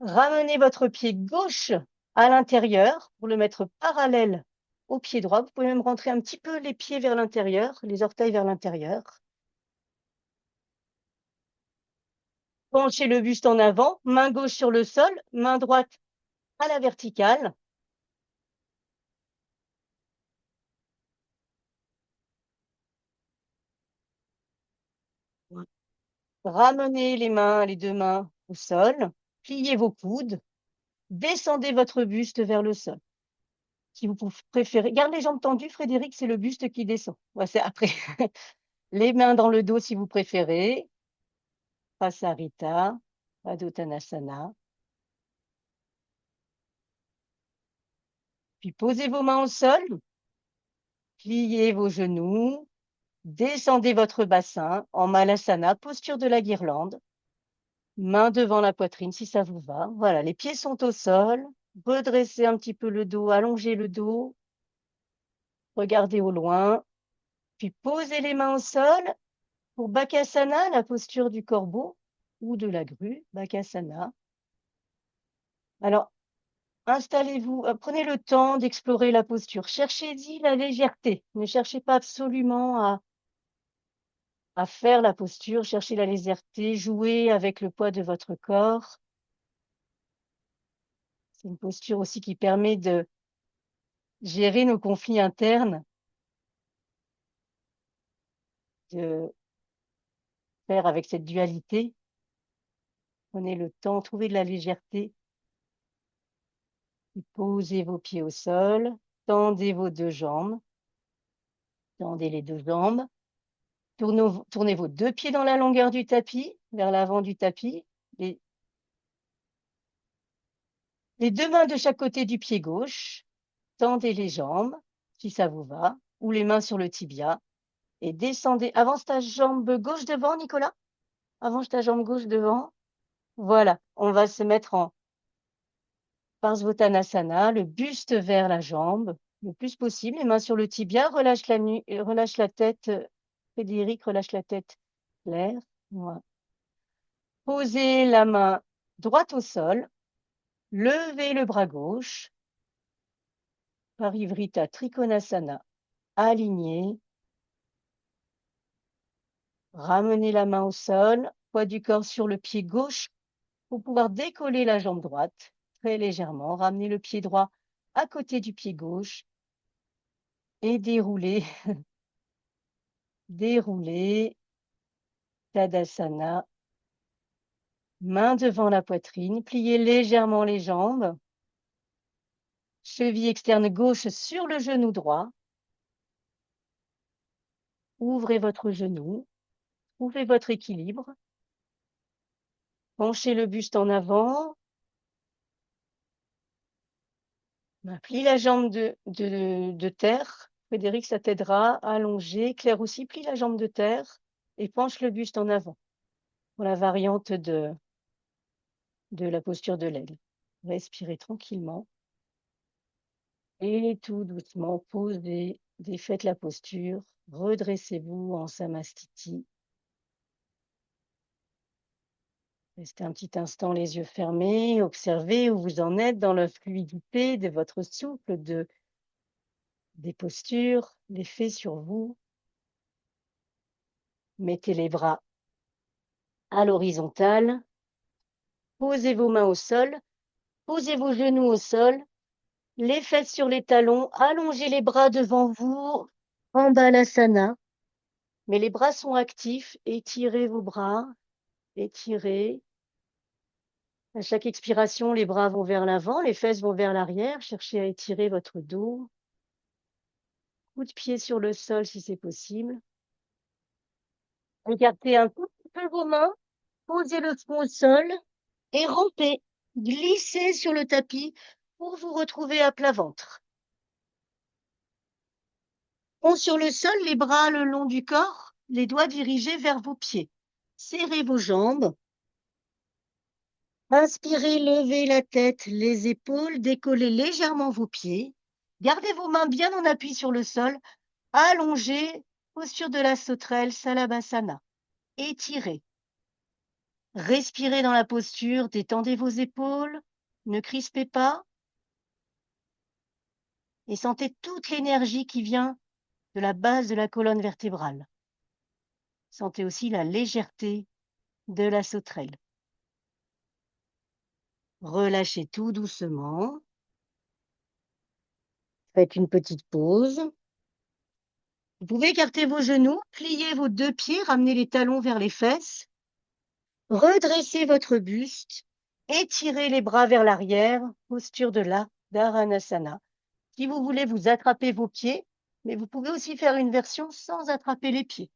Ramenez votre pied gauche à l'intérieur pour le mettre parallèle au pied droit. Vous pouvez même rentrer un petit peu les pieds vers l'intérieur, les orteils vers l'intérieur. Penchez le buste en avant, main gauche sur le sol, main droite à la verticale. Ramenez les deux mains au sol, pliez vos coudes, descendez votre buste vers le sol. Si vous préférez, garde les jambes tendues, Frédéric, c'est le buste qui descend. Ouais, c'est après. Les mains dans le dos si vous préférez. Prasarita, Padottanasana. Puis posez vos mains au sol, pliez vos genoux, descendez votre bassin en Malasana, posture de la guirlande. Main devant la poitrine si ça vous va. Voilà, les pieds sont au sol. Redressez un petit peu le dos, allongez le dos. Regardez au loin. Puis posez les mains au sol pour Bakasana, la posture du corbeau ou de la grue. Bakasana. Alors, installez-vous, prenez le temps d'explorer la posture. Cherchez-y la légèreté. Ne cherchez pas absolument à faire la posture. Cherchez la légèreté. Jouez avec le poids de votre corps. C'est une posture aussi qui permet de gérer nos conflits internes, de faire avec cette dualité. Prenez le temps, trouvez de la légèreté. Posez vos pieds au sol, tendez vos deux jambes, tendez les deux jambes. Tournez vos deux pieds dans la longueur du tapis, vers l'avant du tapis. les deux mains de chaque côté du pied gauche, tendez les jambes, si ça vous va, ou les mains sur le tibia, et descendez. Avance ta jambe gauche devant, Nicolas. Avance ta jambe gauche devant. Voilà, on va se mettre en Parsvottanasana, le buste vers la jambe, le plus possible, les mains sur le tibia, relâche la tête. Frédéric, relâche la tête. Claire. Voilà. Posez la main droite au sol, levez le bras gauche, Parivrita Trikonasana, aligné. Ramenez la main au sol, poids du corps sur le pied gauche pour pouvoir décoller la jambe droite très légèrement. Ramenez le pied droit à côté du pied gauche et déroulez, déroulez. Tadasana. Main devant la poitrine, pliez légèrement les jambes. Cheville externe gauche sur le genou droit. Ouvrez votre genou, trouvez votre équilibre. Penchez le buste en avant. Plie la jambe de terre. Frédéric, ça t'aidera à allonger. Claire aussi, plie la jambe de terre et penche le buste en avant pour la variante de la posture de l'aigle. Respirez tranquillement et tout doucement, posez, défaites la posture, redressez-vous en Samastiti. Restez un petit instant les yeux fermés, observez où vous en êtes dans la fluidité de votre souffle, des postures, l'effet sur vous. Mettez les bras à l'horizontale, posez vos mains au sol, posez vos genoux au sol, les fesses sur les talons, allongez les bras devant vous, en Balasana. Mais les bras sont actifs, étirez vos bras, étirez. À chaque expiration, les bras vont vers l'avant, les fesses vont vers l'arrière. Cherchez à étirer votre dos. Coup de pied sur le sol si c'est possible. Écartez un tout petit peu vos mains, posez le front au sol et rampez. Glissez sur le tapis pour vous retrouver à plat ventre. Front sur le sol, les bras le long du corps, les doigts dirigés vers vos pieds. Serrez vos jambes. Inspirez, levez la tête, les épaules, décollez légèrement vos pieds. Gardez vos mains bien en appui sur le sol. Allongez, posture de la sauterelle, Salabhasana. Étirez. Respirez dans la posture, détendez vos épaules, ne crispez pas. Et sentez toute l'énergie qui vient de la base de la colonne vertébrale. Sentez aussi la légèreté de la sauterelle. Relâchez tout doucement. Faites une petite pause. Vous pouvez écarter vos genoux, plier vos deux pieds, ramener les talons vers les fesses. Redressez votre buste, étirez les bras vers l'arrière, posture de la Dharanasana. Si vous voulez, vous attrapez vos pieds, mais vous pouvez aussi faire une version sans attraper les pieds.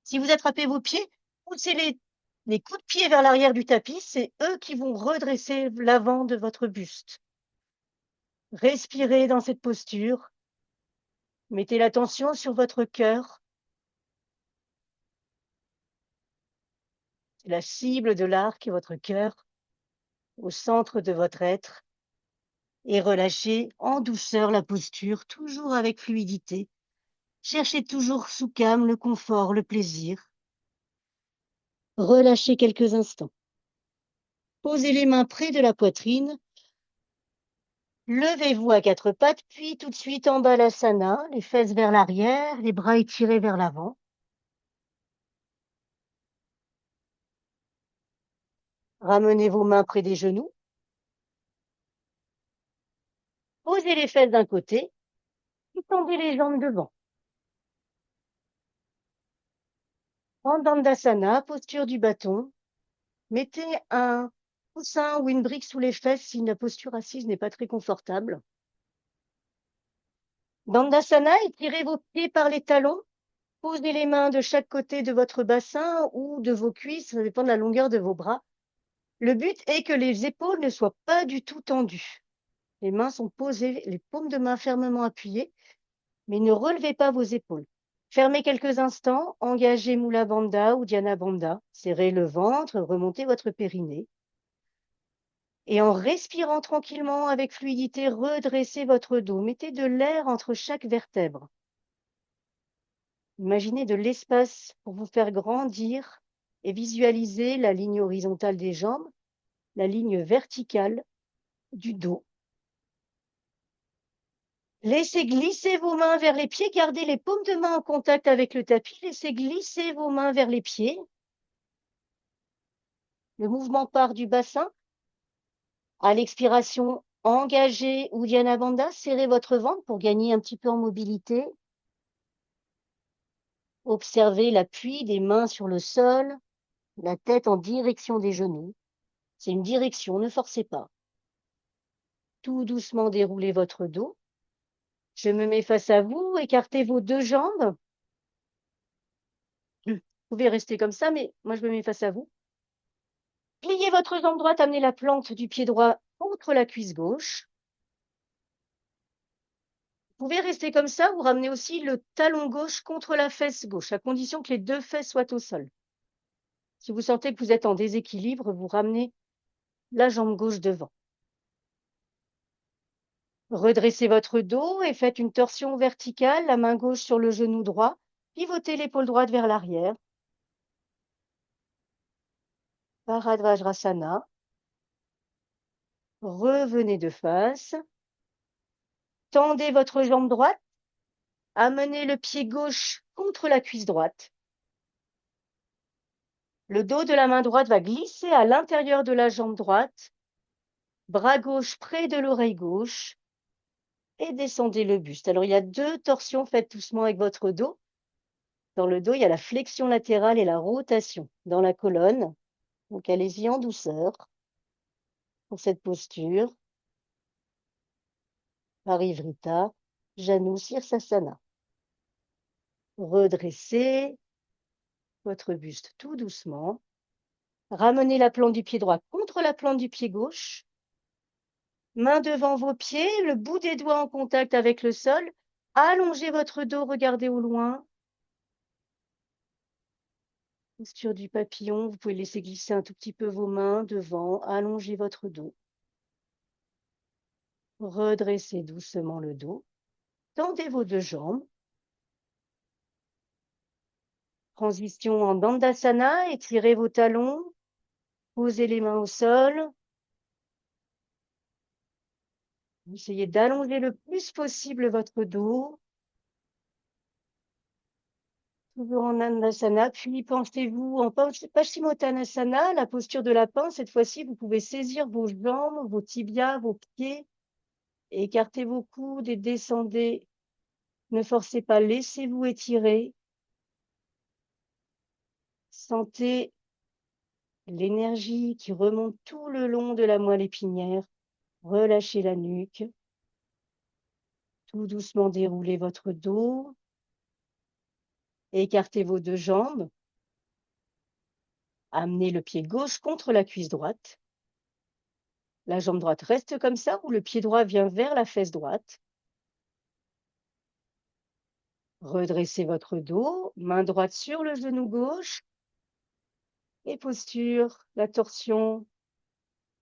Si vous attrapez vos pieds, poussez les coups de pied vers l'arrière du tapis, c'est eux qui vont redresser l'avant de votre buste. Respirez dans cette posture. Mettez l'attention sur votre cœur. C'est la cible de l'arc et votre cœur au centre de votre être. Et relâchez en douceur la posture, toujours avec fluidité. Cherchez toujours sous calme le confort, le plaisir. Relâchez quelques instants. Posez les mains près de la poitrine. Levez-vous à quatre pattes, puis tout de suite en Balasana, les fesses vers l'arrière, les bras étirés vers l'avant. Ramenez vos mains près des genoux. Posez les fesses d'un côté, puis tendez les jambes devant. En Dandasana, posture du bâton. Mettez un coussin ou une brique sous les fesses si la posture assise n'est pas très confortable. Dandasana, étirez vos pieds par les talons. Posez les mains de chaque côté de votre bassin ou de vos cuisses, ça dépend de la longueur de vos bras. Le but est que les épaules ne soient pas du tout tendues. Les mains sont posées, les paumes de main fermement appuyées, mais ne relevez pas vos épaules. Fermez quelques instants, engagez Mula Bandha ou Dhyana Bandha, serrez le ventre, remontez votre périnée. Et en respirant tranquillement avec fluidité, redressez votre dos. Mettez de l'air entre chaque vertèbre. Imaginez de l'espace pour vous faire grandir et visualisez la ligne horizontale des jambes, la ligne verticale du dos. Laissez glisser vos mains vers les pieds, gardez les paumes de main en contact avec le tapis, laissez glisser vos mains vers les pieds. Le mouvement part du bassin. À l'expiration, engagez Uddiyana Bandha, serrez votre ventre pour gagner un petit peu en mobilité. Observez l'appui des mains sur le sol, la tête en direction des genoux. C'est une direction, ne forcez pas. Tout doucement déroulez votre dos. Je me mets face à vous, écartez vos deux jambes. Vous pouvez rester comme ça, mais moi je me mets face à vous. Pliez votre jambe droite, amenez la plante du pied droit contre la cuisse gauche. Vous pouvez rester comme ça ou ramener aussi le talon gauche contre la fesse gauche, à condition que les deux fesses soient au sol. Si vous sentez que vous êtes en déséquilibre, vous ramenez la jambe gauche devant. Redressez votre dos et faites une torsion verticale, la main gauche sur le genou droit. Pivotez l'épaule droite vers l'arrière. Paradvajrasana. Revenez de face. Tendez votre jambe droite. Amenez le pied gauche contre la cuisse droite. Le dos de la main droite va glisser à l'intérieur de la jambe droite. Bras gauche près de l'oreille gauche. Et descendez le buste. Alors, il y a deux torsions, faites doucement avec votre dos. Dans le dos, il y a la flexion latérale et la rotation dans la colonne. Donc, allez-y en douceur pour cette posture. Parivrita, Janu Sirsasana. Redressez votre buste tout doucement. Ramenez la plante du pied droit contre la plante du pied gauche. Main devant vos pieds, le bout des doigts en contact avec le sol. Allongez votre dos, regardez au loin. Posture du papillon, vous pouvez laisser glisser un tout petit peu vos mains devant, allongez votre dos. Redressez doucement le dos. Tendez vos deux jambes. Transition en Dandasana, étirez vos talons. Posez les mains au sol. Essayez d'allonger le plus possible votre dos. Toujours en Dandasana, puis pensez-vous en Paschimottanasana, la posture de lapin. Cette fois-ci, vous pouvez saisir vos jambes, vos tibias, vos pieds. Écartez vos coudes et descendez. Ne forcez pas, laissez-vous étirer. Sentez l'énergie qui remonte tout le long de la moelle épinière. Relâchez la nuque. Tout doucement déroulez votre dos. Écartez vos deux jambes. Amenez le pied gauche contre la cuisse droite. La jambe droite reste comme ça ou le pied droit vient vers la fesse droite. Redressez votre dos. Main droite sur le genou gauche. Et posture, la torsion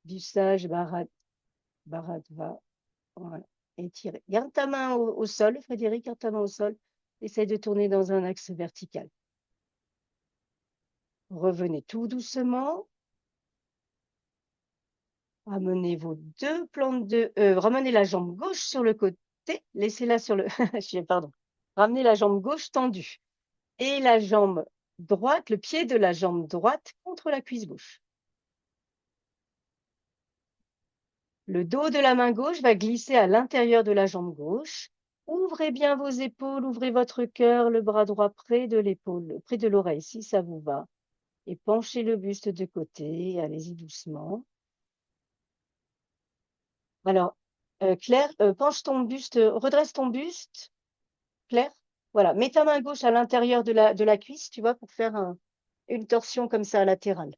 du sage Bharadva. Voilà. Étirez. Garde ta main au sol, Frédéric, garde ta main au sol. Essaye de tourner dans un axe vertical. Revenez tout doucement. Ramenez vos deux plantes de... ramenez la jambe gauche sur le côté. Laissez-la sur le... Pardon. Ramenez la jambe gauche tendue. Et la jambe droite, le pied de la jambe droite contre la cuisse gauche. Le dos de la main gauche va glisser à l'intérieur de la jambe gauche. Ouvrez bien vos épaules, ouvrez votre cœur, le bras droit près de l'épaule, près de l'oreille, si ça vous va. Et penchez le buste de côté, allez-y doucement. Alors, Claire, penche ton buste, redresse ton buste, Claire. Voilà, mets ta main gauche à l'intérieur de la cuisse, tu vois, pour faire une torsion comme ça latérale.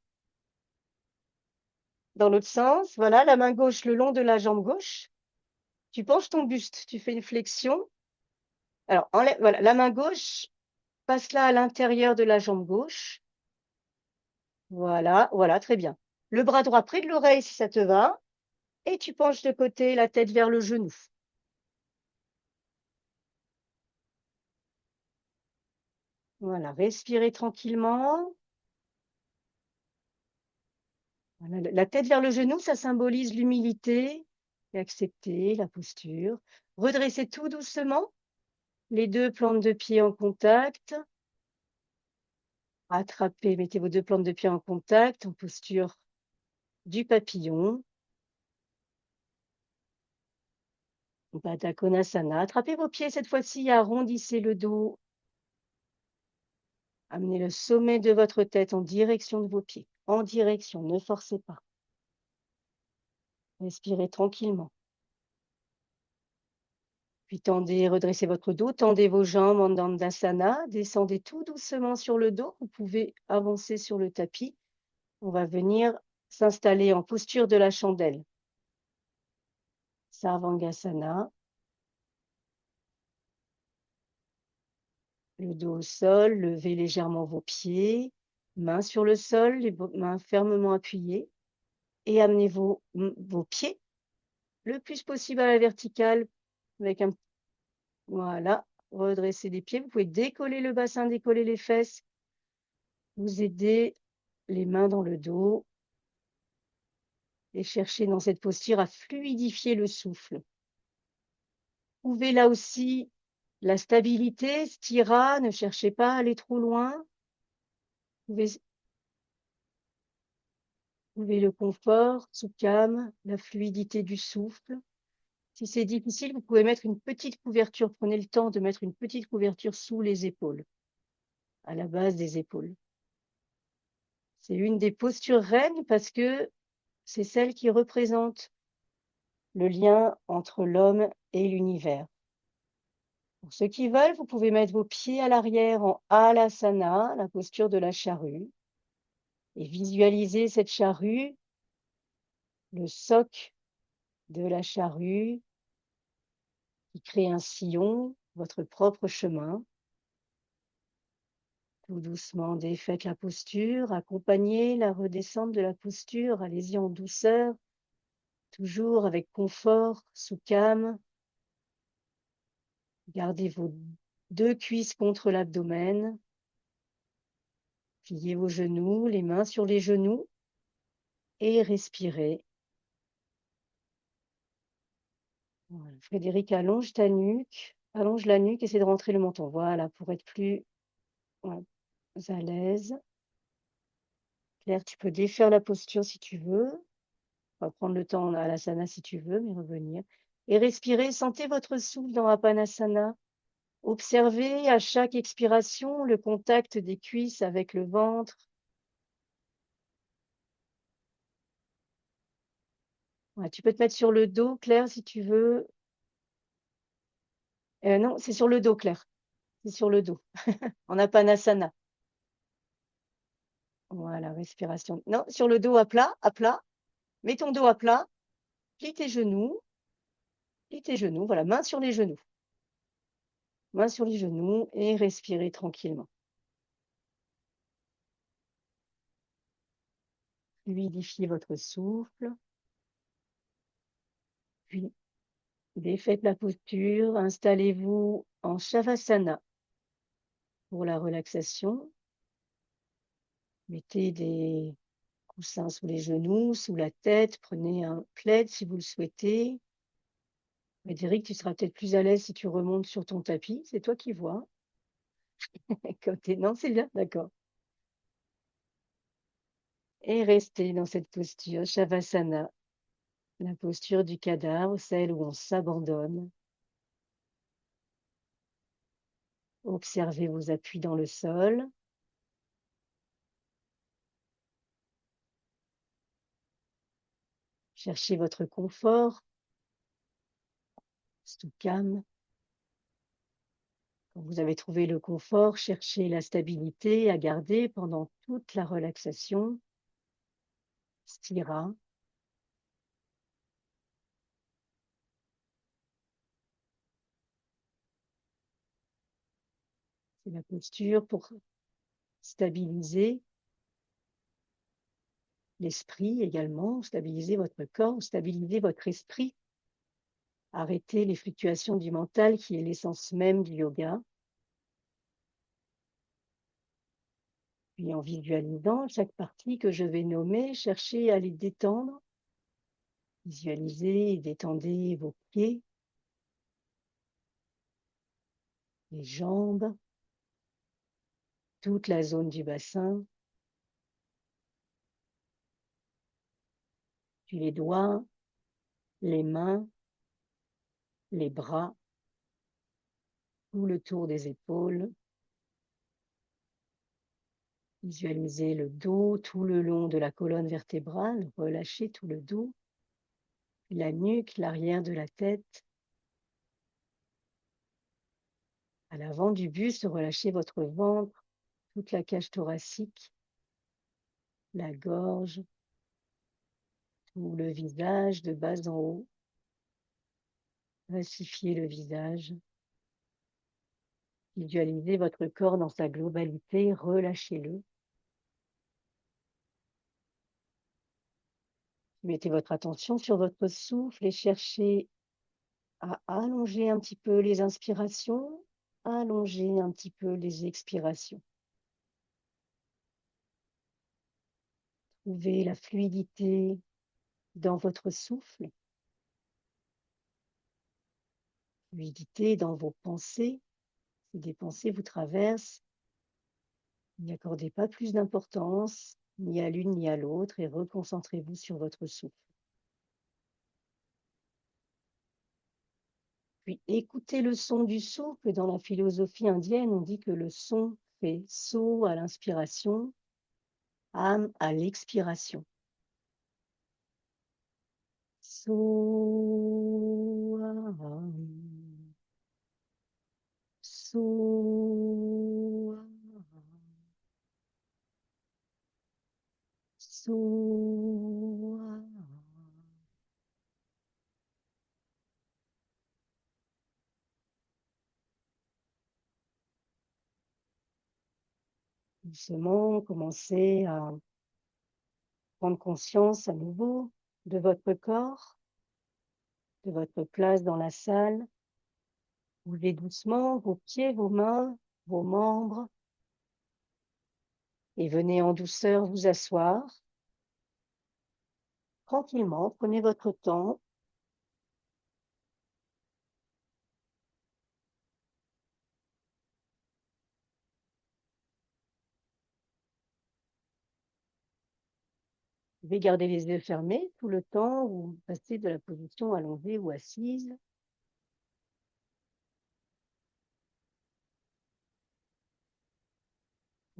Dans l'autre sens, voilà, la main gauche le long de la jambe gauche. Tu penches ton buste, tu fais une flexion. Alors, enlève, voilà, la main gauche, passe-la à l'intérieur de la jambe gauche. Voilà, voilà, très bien. Le bras droit près de l'oreille si ça te va. Et tu penches de côté, la tête vers le genou. Voilà, respirez tranquillement. Voilà, la tête vers le genou, ça symbolise l'humilité et accepter la posture. Redressez tout doucement, les deux plantes de pied en contact. Attrapez, mettez vos deux plantes de pied en contact, en posture du papillon. Baddha Konasana. Attrapez vos pieds cette fois-ci, arrondissez le dos. Amenez le sommet de votre tête en direction de vos pieds. En direction, ne forcez pas. Respirez tranquillement. Puis tendez, redressez votre dos, tendez vos jambes en Dandasana, descendez tout doucement sur le dos. Vous pouvez avancer sur le tapis. On va venir s'installer en posture de la chandelle. Sarvangasana. Le dos au sol, levez légèrement vos pieds, mains sur le sol, les mains fermement appuyées, et amenez vos pieds le plus possible à la verticale avec un... Voilà, redressez les pieds. Vous pouvez décoller le bassin, décoller les fesses. Vous aidez les mains dans le dos et cherchez dans cette posture à fluidifier le souffle. Trouvez là aussi la stabilité, stira, ne cherchez pas à aller trop loin. Vous pouvez trouvez le confort, Sukham, la fluidité du souffle. Si c'est difficile, vous pouvez mettre une petite couverture. Prenez le temps de mettre une petite couverture sous les épaules, à la base des épaules. C'est une des postures reines parce que c'est celle qui représente le lien entre l'homme et l'univers. Pour ceux qui veulent, vous pouvez mettre vos pieds à l'arrière en Halasana, la posture de la charrue, et visualiser cette charrue, le soc de la charrue qui crée un sillon, votre propre chemin. Tout doucement, défaites la posture, accompagnez la redescente de la posture, allez-y en douceur, toujours avec confort, Sukham. Gardez vos deux cuisses contre l'abdomen. Pliez vos genoux, les mains sur les genoux et respirez. Voilà. Frédéric, allonge ta nuque, allonge la nuque, essaie de rentrer le menton. Voilà, pour être plus à l'aise. Claire, tu peux défaire la posture si tu veux. On va prendre le temps à l'asana si tu veux, mais revenir. Et respirez, sentez votre souffle dans Apanasana. Observez à chaque expiration le contact des cuisses avec le ventre. Ouais, tu peux te mettre sur le dos, Claire, si tu veux. Non, c'est sur le dos, Claire. C'est sur le dos. En Apanasana. Voilà, respiration. Non, sur le dos à plat, à plat. Mets ton dos à plat. Plie tes genoux. Plie tes genoux. Voilà, main sur les genoux. Main sur les genoux et respirez tranquillement. Fluidifiez votre souffle. Puis, défaites la posture. Installez-vous en Shavasana pour la relaxation. Mettez des coussins sous les genoux, sous la tête. Prenez un plaid si vous le souhaitez. Frédéric, tu seras peut-être plus à l'aise si tu remontes sur ton tapis. C'est toi qui vois. Non, c'est bien, d'accord. Et restez dans cette posture, Shavasana, la posture du cadavre, celle où on s'abandonne. Observez vos appuis dans le sol. Cherchez votre confort. Sukham. Quand vous avez trouvé le confort, cherchez la stabilité à garder pendant toute la relaxation. Stira. C'est la posture pour stabiliser l'esprit également, stabiliser votre corps, stabiliser votre esprit. Arrêtez les fluctuations du mental qui est l'essence même du yoga. Puis en visualisant chaque partie que je vais nommer, cherchez à les détendre. Visualisez et détendez vos pieds, les jambes, toute la zone du bassin, puis les doigts, les mains, les bras, tout le tour des épaules. Visualisez le dos tout le long de la colonne vertébrale, relâchez tout le dos, la nuque, l'arrière de la tête. À l'avant du buste, relâchez votre ventre, toute la cage thoracique, la gorge, tout le visage de bas en haut. Massifiez le visage. Visualisez votre corps dans sa globalité, relâchez-le. Mettez votre attention sur votre souffle et cherchez à allonger un petit peu les inspirations, allonger un petit peu les expirations. Trouvez la fluidité dans votre souffle, fluidité dans vos pensées. Si des pensées vous traversent, n'y accordez pas plus d'importance, ni à l'une ni à l'autre, et reconcentrez-vous sur votre souffle. Puis écoutez le son du souffle. Dans la philosophie indienne, on dit que le son fait so à l'inspiration, âme à l'expiration. So, so, so. Doucement, commencez à prendre conscience à nouveau de votre corps, de votre place dans la salle. Bougez doucement vos pieds, vos mains, vos membres et venez en douceur vous asseoir. Tranquillement, prenez votre temps. Vous pouvez garder les yeux fermés tout le temps ou passer de la position allongée ou assise.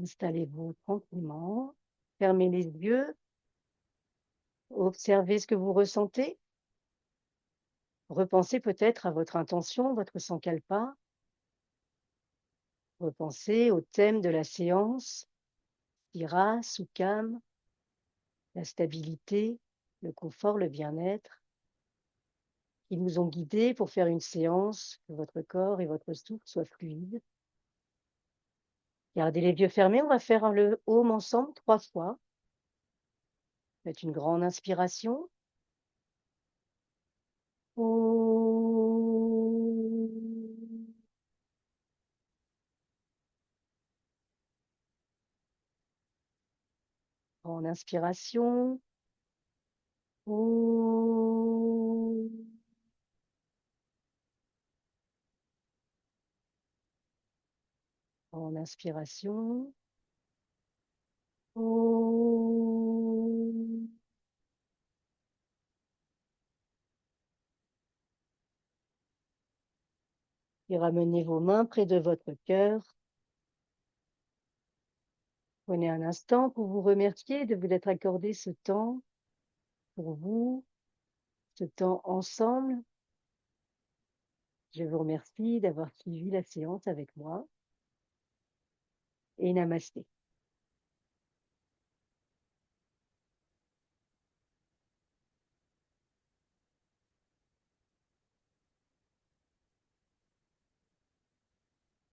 Installez-vous tranquillement. Fermez les yeux. Observez ce que vous ressentez. Repensez peut-être à votre intention, votre sankalpa. Repensez au thème de la séance, Ira, Sukham, la stabilité, le confort, le bien-être, qui nous ont guidés pour faire une séance, que votre corps et votre souffle soient fluides. Gardez les yeux fermés, on va faire le Om ensemble 3 fois. Faites une grande inspiration. Om. Grande inspiration. Om. Grande inspiration. Om. Et ramenez vos mains près de votre cœur. Prenez un instant pour vous remercier de vous être accordé ce temps pour vous, ce temps ensemble. Je vous remercie d'avoir suivi la séance avec moi et namasté.